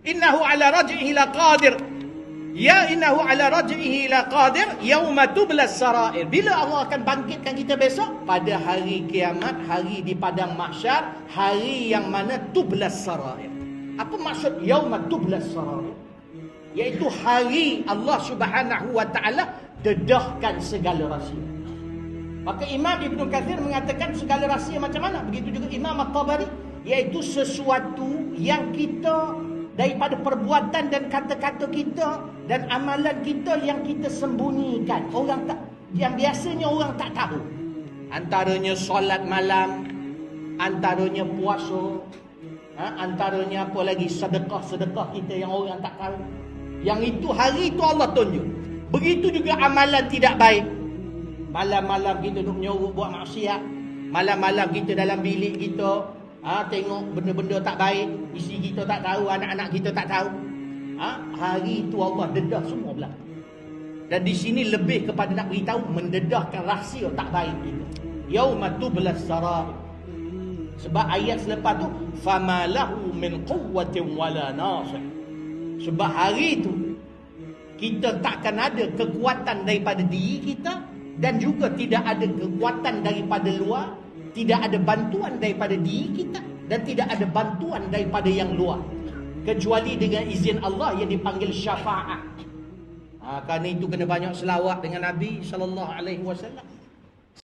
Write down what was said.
Innahu ala raj'ihi laqadir. Ya innahu ala raj'ihi laqadir yauma tublas sarair. Bila Allah akan bangkitkan kita besok? Pada hari kiamat, hari di padang mahsyar, hari yang mana tublas sarair. Apa maksud yauma tublas sarair? Iaitu hari Allah Subhanahu wa taala dedahkan segala rahsia. Maka Imam Ibn Kathir mengatakan segala rahsia macam mana? Begitu juga Imam At-Tabari, iaitu sesuatu yang kita daripada perbuatan dan kata-kata kita dan amalan kita yang kita sembunyikan. Orang tak, yang biasanya orang tak tahu. Antaranya solat malam, antaranya puasa, antaranya apa lagi, sedekah-sedekah kita yang orang tak tahu. Yang itu hari itu Allah tunjuk. Begitu juga amalan tidak baik. Malam-malam kita duk menyuruh buat maksiat. Malam-malam kita dalam bilik kita tengok benda-benda tak baik. Isteri kita tak tahu, anak-anak kita tak tahu. Hari itu Allah dedah semua belakang. Dan di sini lebih kepada nak beritahu mendedahkan rahsia tak baik kita. Yauma tublas sarair. Sebab ayat selepas tu fama lahu min quwwatin wala nasir. Sebab hari itu kita takkan ada kekuatan daripada diri kita dan juga tidak ada kekuatan daripada luar, tidak ada bantuan daripada diri kita dan tidak ada bantuan daripada yang luar kecuali dengan izin Allah yang dipanggil syafaat. Kerana itu kena banyak selawat dengan Nabi sallallahu alaihi wasallam.